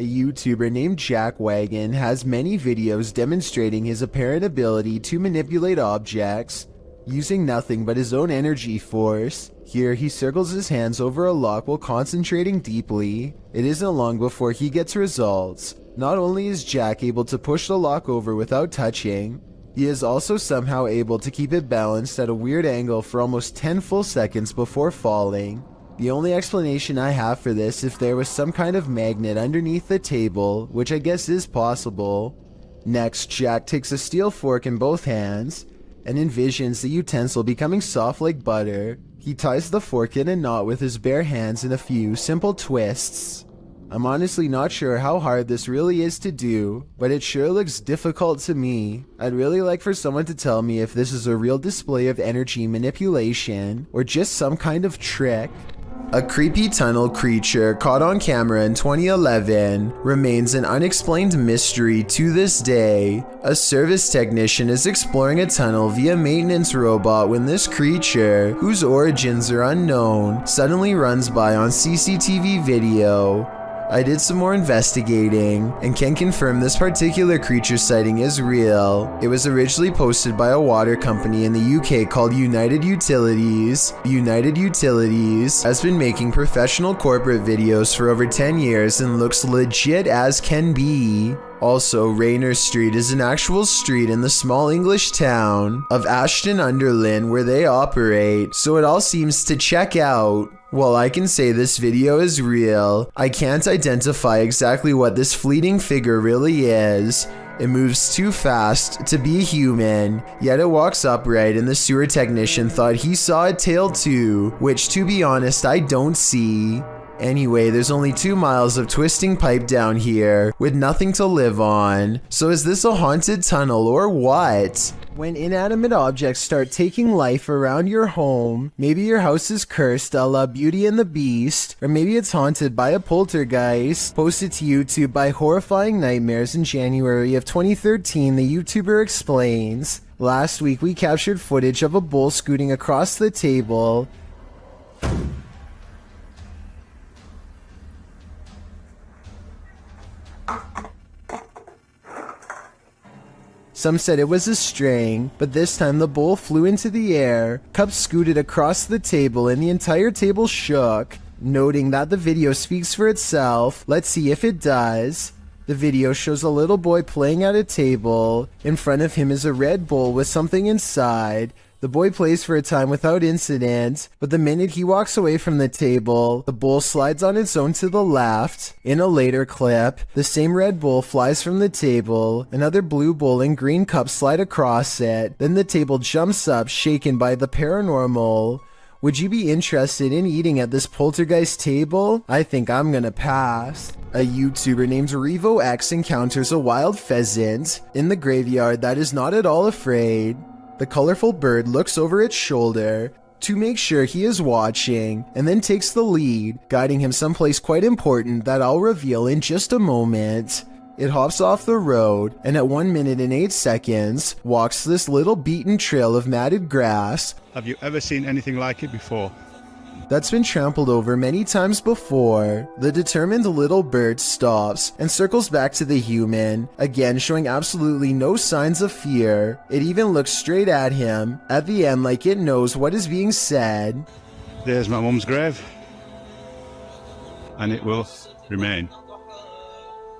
A YouTuber named Jack Wagon has many videos demonstrating his apparent ability to manipulate objects using nothing but his own energy force. Here he circles his hands over a lock while concentrating deeply. It isn't long before he gets results. Not only is Jack able to push the lock over without touching, he is also somehow able to keep it balanced at a weird angle for almost 10 full seconds before falling. The only explanation I have for this if there was some kind of magnet underneath the table, which I guess is possible. Next, Jack takes a steel fork in both hands and envisions the utensil becoming soft like butter. He ties the fork in a knot with his bare hands in a few simple twists. I'm honestly not sure how hard this really is to do, but it sure looks difficult to me. I'd really like for someone to tell me if this is a real display of energy manipulation or just some kind of trick. A creepy tunnel creature caught on camera in 2011 remains an unexplained mystery to this day. A service technician is exploring a tunnel via maintenance robot when this creature, whose origins are unknown, suddenly runs by on CCTV video. I did some more investigating and can confirm this particular creature sighting is real. It was originally posted by a water company in the UK called United Utilities. United Utilities has been making professional corporate videos for over 10 years and looks legit as can be. Also, Raynor Street is an actual street in the small English town of Ashton-under-Lyne where they operate, so it all seems to check out. While I can say this video is real, I can't identify exactly what this fleeting figure really is. It moves too fast to be human, yet it walks upright and the sewer technician thought he saw a tail too, which to be honest I don't see. Anyway, there's only 2 miles of twisting pipe down here with nothing to live on. So is this a haunted tunnel or what? When inanimate objects start taking life around your home, maybe your house is cursed a la Beauty and the Beast, or maybe it's haunted by a poltergeist. Posted to YouTube by Horrifying Nightmares in January of 2013, the YouTuber explains, "Last week we captured footage of a bull scooting across the table. Some said it was a string, but this time the bull flew into the air, cups scooted across the table, and the entire table shook." Noting that the video speaks for itself, let's see if it does. The video shows a little boy playing at a table. In front of him is a red bowl with something inside. The boy plays for a time without incident, but the minute he walks away from the table, the bowl slides on its own to the left. In a later clip, the same red bowl flies from the table, another blue bowl and green cup slide across it, then the table jumps up, shaken by the paranormal. Would you be interested in eating at this poltergeist table? I think I'm gonna pass. A YouTuber named RevoX encounters a wild pheasant in the graveyard that is not at all afraid. The colorful bird looks over its shoulder to make sure he is watching, and then takes the lead, guiding him someplace quite important that I'll reveal in just a moment. It hops off the road, and at 1 minute and 8 seconds, walks this little beaten trail of matted grass. Have you ever seen anything like it before? That's been trampled over many times before. The determined little bird stops and circles back to the human, again showing absolutely no signs of fear. It even looks straight at him, at the end like it knows what is being said. There's my mum's grave, and it will remain,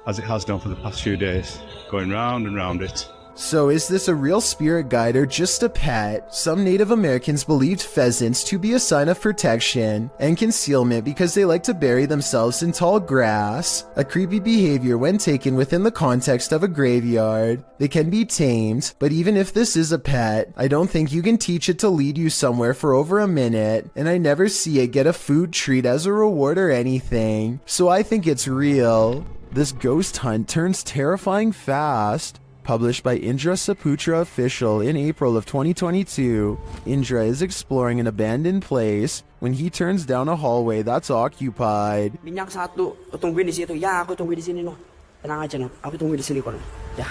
as it has done for the past few days, going round and round it. So is this a real spirit guide or just a pet? Some Native Americans believed pheasants to be a sign of protection and concealment because they like to bury themselves in tall grass. A creepy behavior when taken within the context of a graveyard. They can be tamed, but even if this is a pet, I don't think you can teach it to lead you somewhere for over a minute, and I never see it get a food treat as a reward or anything, so I think it's real. This ghost hunt turns terrifying fast. Published by Indra Saputra Official in April of 2022, Indra is exploring an abandoned place when he turns down a hallway that's occupied. Minyak satu, tungguin di situ. Ya, aku tungguin di sini no. Tenang aja no. Aku tungguin di sini kok. Ya.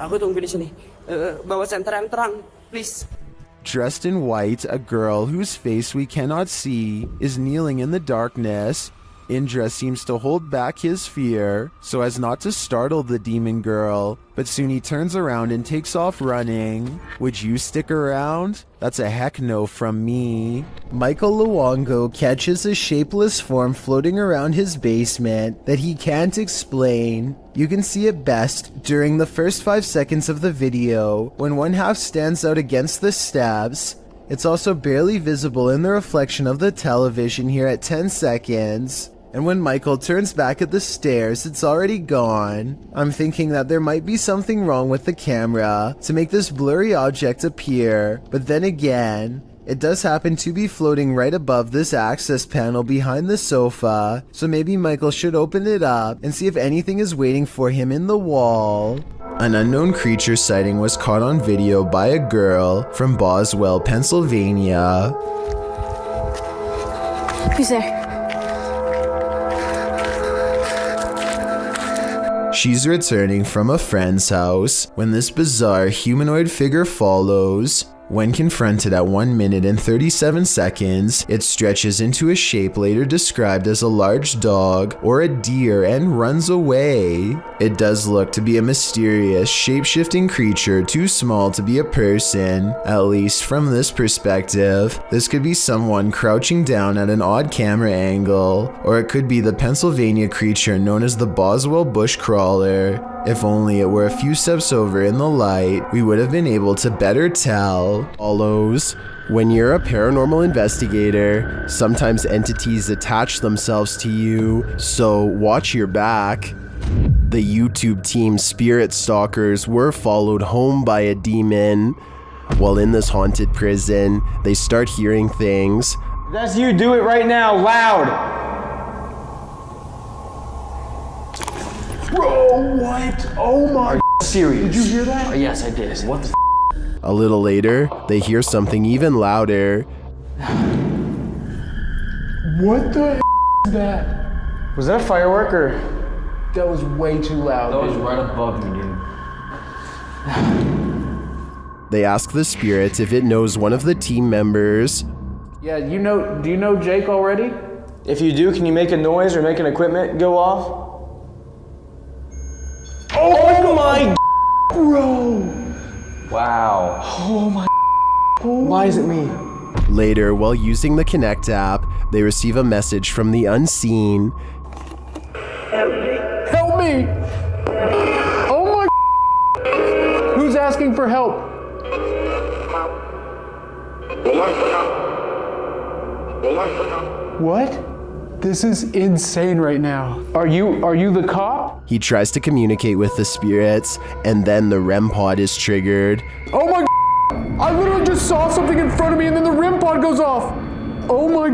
Aku tungguin di sini. Bawa senter yang terang, please. Dressed in white, a girl whose face we cannot see is kneeling in the darkness. Indra seems to hold back his fear so as not to startle the demon girl, but soon he turns around and takes off running. Would you stick around? That's a heck no from me. Michael Luongo catches a shapeless form floating around his basement that he can't explain. You can see it best during the first 5 seconds of the video when one half stands out against the steps. It's also barely visible in the reflection of the television here at 10 seconds. And when Michael turns back at the stairs, it's already gone. I'm thinking that there might be something wrong with the camera to make this blurry object appear, but then again, it does happen to be floating right above this access panel behind the sofa, so maybe Michael should open it up and see if anything is waiting for him in the wall. An unknown creature sighting was caught on video by a girl from Boswell, Pennsylvania. Who's there? She's returning from a friend's house when this bizarre humanoid figure follows. When confronted at 1 minute and 37 seconds, it stretches into a shape later described as a large dog or a deer and runs away. It does look to be a mysterious, shape-shifting creature too small to be a person, at least from this perspective. This could be someone crouching down at an odd camera angle, or it could be the Pennsylvania creature known as the Boswell Bush crawler. If only it were a few steps over in the light, we would have been able to better tell. Follows. When you're a paranormal investigator, sometimes entities attach themselves to you, so watch your back. The YouTube team Spirit Stalkers were followed home by a demon. While in this haunted prison, they start hearing things. That's you, do it right now, loud! Bro, what? Oh my. Are you serious? Did you hear that? Oh, yes, I did. What the A little later, they hear something even louder. What the is that? Was that a firework or? That was way too loud. That was right above me, dude. They ask the spirit if it knows one of the team members. Yeah, do you know Jake already? If you do, can you make a noise or make an equipment go off? Oh my bro! Wow. Oh my. Why is it me? Later, while using the Connect app, they receive a message from the unseen. Help me! Oh my. Who's asking for help? What? This is insane right now. Are you the cop? He tries to communicate with the spirits, and then the REM pod is triggered. Oh my. I literally just saw something in front of me and then the REM pod goes off. Oh my.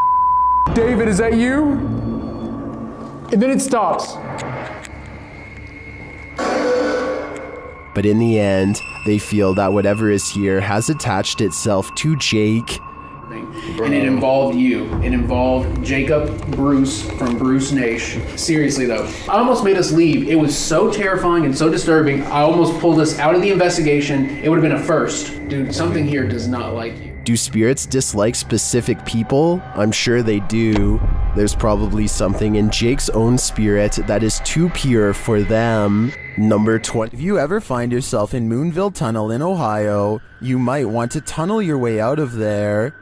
David, is that you? And then it stops. But in the end, they feel that whatever is here has attached itself to Jake. And it involved you. It involved Jacob Bruce from Bruce Nation. Seriously though, I almost made us leave. It was so terrifying and so disturbing. I almost pulled us out of the investigation. It would have been a first. Dude, something here does not like you. Do spirits dislike specific people? I'm sure they do. There's probably something in Jake's own spirit that is too pure for them. Number 20. If you ever find yourself in Moonville Tunnel in Ohio, you might want to tunnel your way out of there.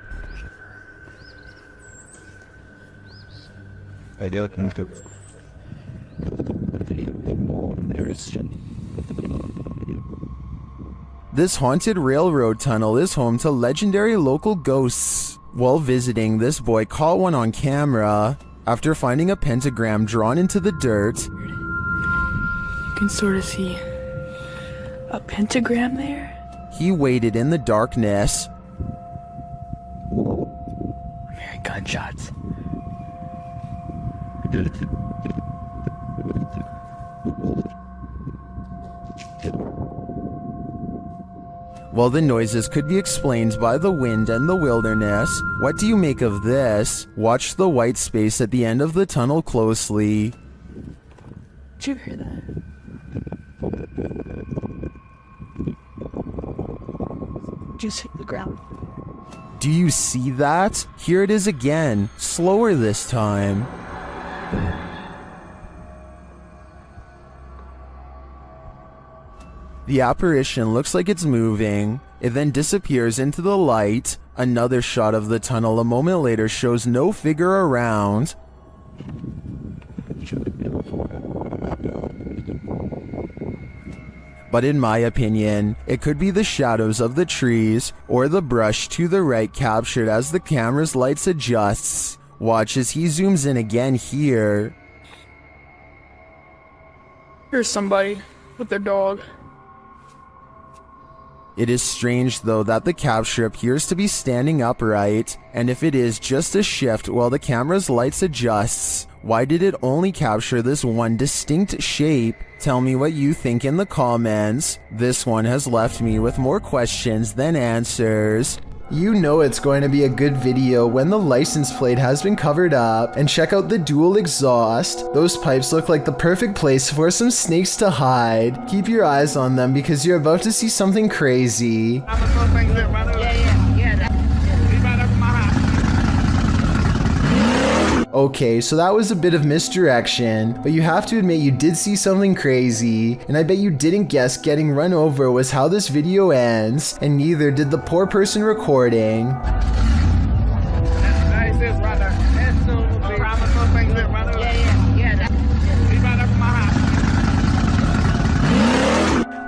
This haunted railroad tunnel is home to legendary local ghosts. While visiting, this boy caught one on camera. After finding a pentagram drawn into the dirt, You can sort of see a pentagram there. he waited in the darkness. I'm hearing gunshots. While the noises could be explained by the wind and the wilderness, what do you make of this? Watch the white space at the end of the tunnel closely. Did you hear that? Just hit the ground. Do you see that? Here it is again, slower this time. The apparition looks like it's moving. It then disappears into the light. Another shot of the tunnel a moment later shows no figure around. But in my opinion, it could be the shadows of the trees or the brush to the right captured as the camera's lights adjusts. Watch as he zooms in again here. Here's somebody with their dog. It is strange though that the capture appears to be standing upright, and if it is just a shift while the camera's lights adjusts, why did it only capture this one distinct shape? Tell me what you think in the comments. This one has left me with more questions than answers. You know it's going to be a good video when the license plate has been covered up, and check out the dual exhaust. Those pipes look like the perfect place for some snakes to hide. Keep your eyes on them because you're about to see something crazy. Okay, so that was a bit of misdirection, but you have to admit you did see something crazy, and I bet you didn't guess getting run over was how this video ends, and neither did the poor person recording.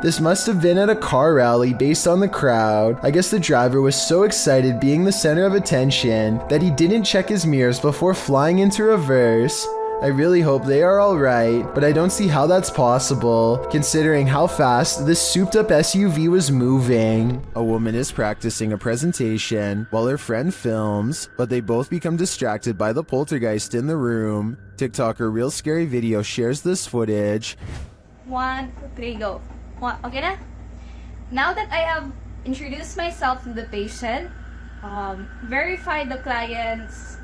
This must have been at a car rally based on the crowd. I guess the driver was so excited being the center of attention that he didn't check his mirrors before flying into reverse. I really hope they are alright, but I don't see how that's possible, considering how fast this souped up SUV was moving. A woman is practicing a presentation while her friend films, but they both become distracted by the poltergeist in the room. TikToker Real Scary Video shares this footage. 1, 2, 3, go. Okay na? Now that I have introduced myself to the patient, verified the client's...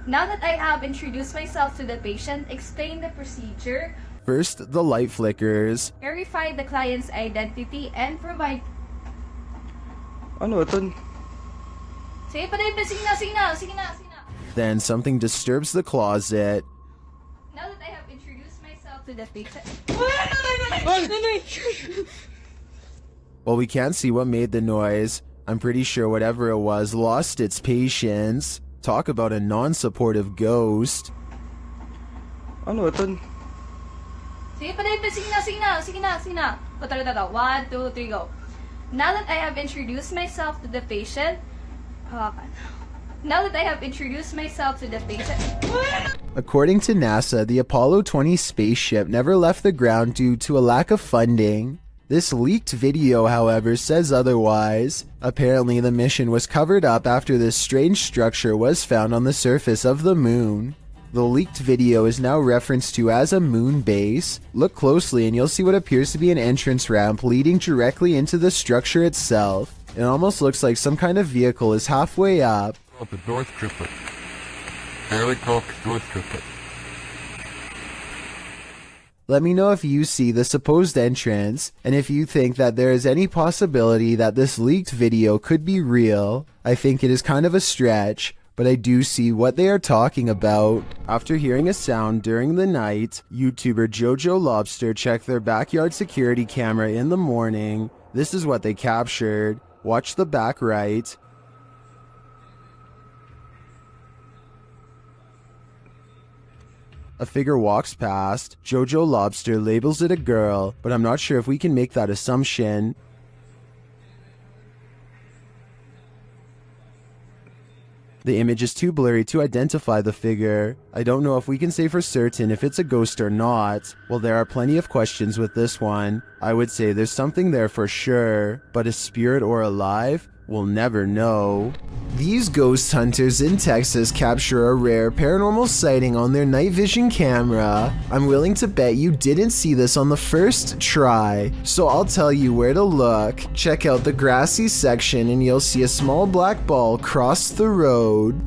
Now that I have introduced myself to the patient, explain the procedure. First, the light flickers. Verify the client's identity and provide... Ano ito? Sige pa rin, sige na. Then something disturbs the closet. Now that I have introduced myself to the patient... Well, we can't see what made the noise. I'm pretty sure whatever it was lost its patience. Talk about a non-supportive ghost. Ano ito? Sige pa rin, sige na. 1, 2, 3, go. Now that I have introduced myself to the patient... Now that I have introduced myself to the patient... According to NASA, the Apollo 20 spaceship never left the ground due to a lack of funding. This leaked video, however, says otherwise. Apparently, the mission was covered up after this strange structure was found on the surface of the moon. The leaked video is now referenced to as a moon base. Look closely and you'll see what appears to be an entrance ramp leading directly into the structure itself. It almost looks like some kind of vehicle is halfway up. The North Triplet. Fairly called North Triplet. Let me know if you see the supposed entrance, and if you think that there is any possibility that this leaked video could be real. I think it is kind of a stretch, but I do see what they are talking about. After hearing a sound during the night, YouTuber Jojo Lobster checked their backyard security camera in the morning. This is what they captured. Watch the back right. A figure walks past. Jojo Lobster labels it a girl, but I'm not sure if we can make that assumption. The image is too blurry to identify the figure. I don't know if we can say for certain if it's a ghost or not. Well, there are plenty of questions with this one. I would say there's something there for sure, but a spirit or alive? We'll never know. These ghost hunters in Texas capture a rare paranormal sighting on their night vision camera. I'm willing to bet you didn't see this on the first try, so I'll tell you where to look. Check out the grassy section and you'll see a small black ball cross the road.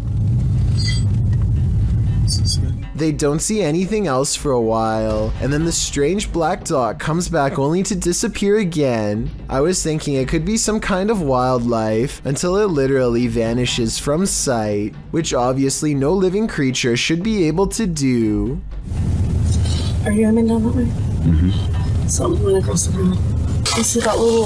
They don't see anything else for a while, and then the strange black dot comes back only to disappear again. I was thinking it could be some kind of wildlife until it literally vanishes from sight, which obviously no living creature should be able to do. Are you aiming down that way? Mm-hmm. Something went across the room. You see that little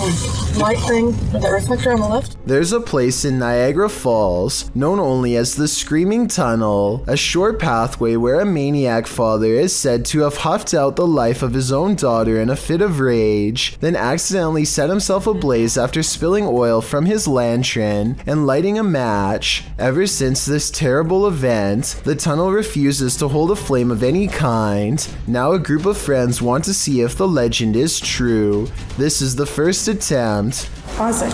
light thing with that reflector on the left? There's a place in Niagara Falls, known only as the Screaming Tunnel, a short pathway where a maniac father is said to have huffed out the life of his own daughter in a fit of rage, then accidentally set himself ablaze after spilling oil from his lantern and lighting a match. Ever since this terrible event, the tunnel refuses to hold a flame of any kind. Now a group of friends want to see if the legend is true. This is the first attempt. Pause it.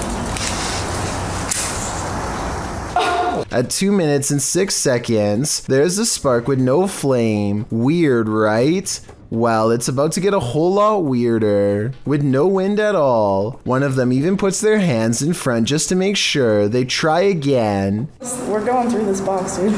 At 2 minutes and 6 seconds, there's a spark with no flame. Weird, right? Well, it's about to get a whole lot weirder. With no wind at all. One of them even puts their hands in front just to make sure. They try again. We're going through this box, dude.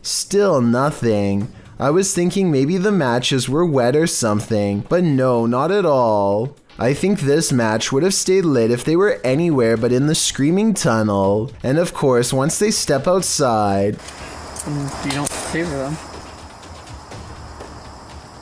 Still nothing. I was thinking maybe the matches were wet or something, but no, not at all. I think this match would have stayed lit if they were anywhere but in the Screaming Tunnel. And of course, once they step outside... You don't favor them.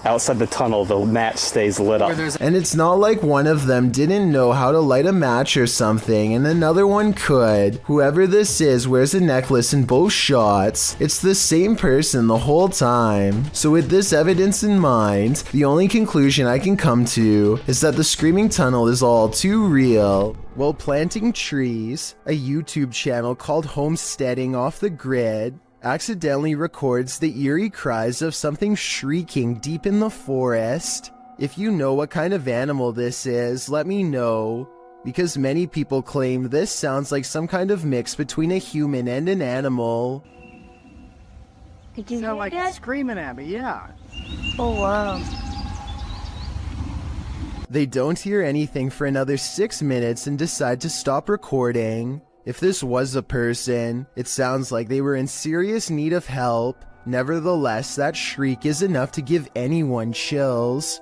Outside the tunnel, the match stays lit up. And it's not like one of them didn't know how to light a match or something, and another one could. Whoever this is wears a necklace in both shots. It's the same person the whole time. So with this evidence in mind, the only conclusion I can come to is that the Screaming Tunnel is all too real. While planting trees, a YouTube channel called Homesteading Off the Grid accidentally records the eerie cries of something shrieking deep in the forest. If you know what kind of animal this is, let me know, because many people claim this sounds like some kind of mix between a human and an animal. Did you sound like screaming at me, yeah. Oh, wow. They don't hear anything for another 6 minutes and decide to stop recording. If this was a person, it sounds like they were in serious need of help. Nevertheless, that shriek is enough to give anyone chills.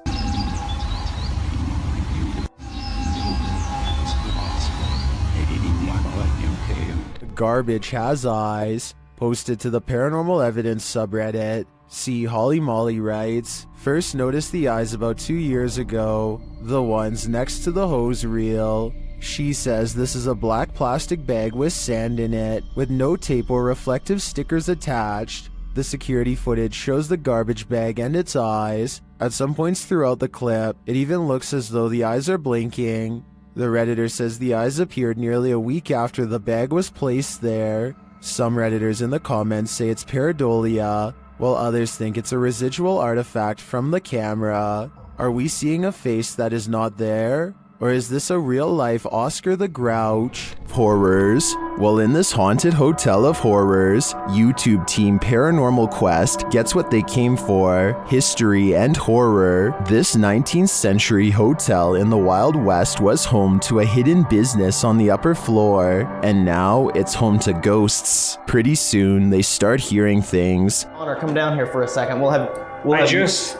Garbage has eyes. Posted to the Paranormal Evidence subreddit. See, Holly Molly writes, first noticed the eyes about 2 years ago. The ones next to the hose reel. She says this is a black plastic bag with sand in it, with no tape or reflective stickers attached. The security footage shows the garbage bag and its eyes. At some points throughout the clip, it even looks as though the eyes are blinking. The Redditor says the eyes appeared nearly a week after the bag was placed there. Some Redditors in the comments say it's pareidolia, while others think it's a residual artifact from the camera. Are we seeing a face that is not there? Or is this a real-life Oscar the Grouch? Horrors. Well, in this haunted hotel of horrors, YouTube team Paranormal Quest gets what they came for, history and horror. This 19th century hotel in the Wild West was home to a hidden business on the upper floor, and now it's home to ghosts. Pretty soon, they start hearing things. Connor, come down here for a second. I just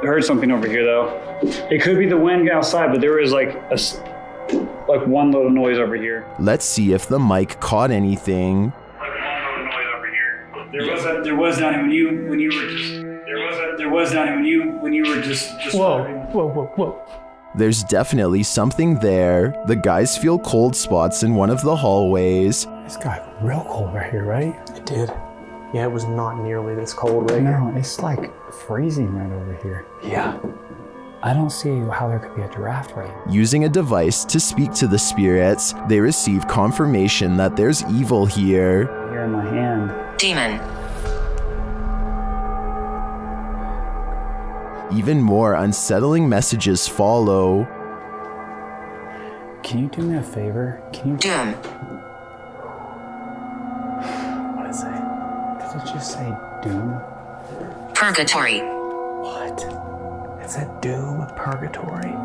heard something over here, though. It could be the wind outside, but there is like one little noise over here. Let's see if the mic caught anything. Like one little noise over here. There was not when you were just Whoa. There's definitely something there. The guys feel cold spots in one of the hallways. It's got real cold right here, right? It did. Yeah, it was not nearly this cold right here. No, it's like freezing right over here. Yeah. I don't see how there could be a draft right here. Using a device to speak to the spirits, they receive confirmation that there's evil here. Here in my hand. Demon. Even more unsettling messages follow. Can you do me a favor? Can you... Doom. What is it? Did it just say doom? Purgatory. What? It said doom, purgatory.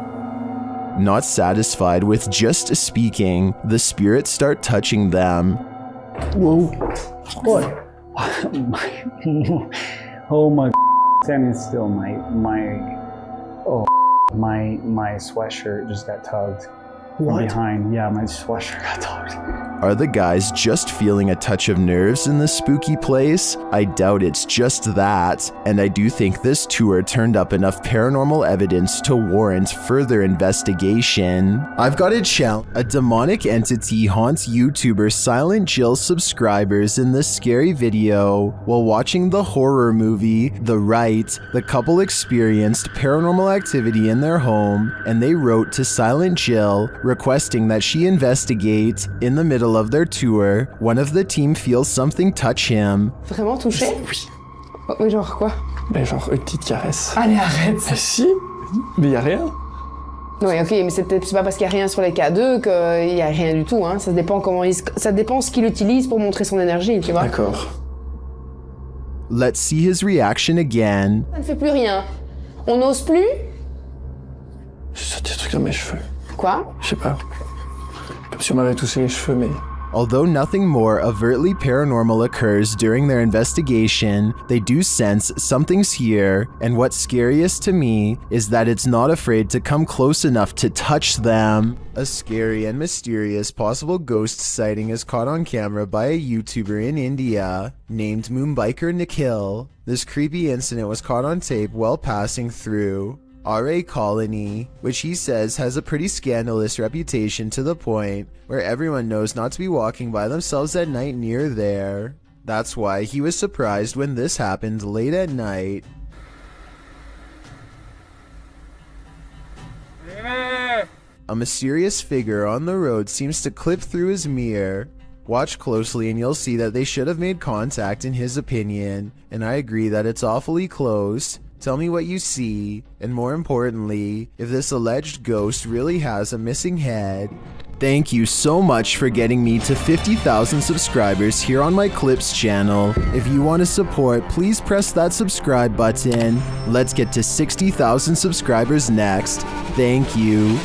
Not satisfied with just speaking, the spirits start touching them. Whoa. What? Oh my standing still, my sweatshirt just got tugged. From behind. Yeah, my sweatshirt got tugged. Are the guys just feeling a touch of nerves in this spooky place? I doubt it's just that, and I do think this tour turned up enough paranormal evidence to warrant further investigation. I've got a challenge. A demonic entity haunts YouTuber Silent Jill subscribers in this scary video. While watching the horror movie The Rite, the couple experienced paranormal activity in their home, and they wrote to Silent Jill requesting that she investigate. In the middle of their tour, one of the team feels something touch him. Vraiment touché? Oui. Oh, mais genre quoi? Ben genre une petite caresse. Allez, arrête! Ben si, mais y a rien. Ouais, ok, mais c'est pas parce qu'il y a rien sur les K2 qu'il y a rien du tout, hein. Ça dépend ça dépend ce qu'il utilise pour montrer son énergie, tu vois. D'accord. Let's see his reaction again. Ça ne fait plus rien. On n'ose plus? J'ai des trucs dans mes cheveux. Quoi? Je sais pas. Comme si on m'avait touché les cheveux, mais... Although nothing more overtly paranormal occurs during their investigation, they do sense something's here, and what's scariest to me is that it's not afraid to come close enough to touch them. A scary and mysterious possible ghost sighting is caught on camera by a YouTuber in India named Moonbiker Nikhil. This creepy incident was caught on tape while passing through RA Colony, which he says has a pretty scandalous reputation to the point where everyone knows not to be walking by themselves at night near there. That's why he was surprised when this happened late at night. A mysterious figure on the road seems to clip through his mirror. Watch closely and you'll see that they should have made contact in his opinion, and I agree that it's awfully close. Tell me what you see, and more importantly, if this alleged ghost really has a missing head. Thank you so much for getting me to 50,000 subscribers here on my Clips channel. If you want to support, please press that subscribe button. Let's get to 60,000 subscribers next. Thank you.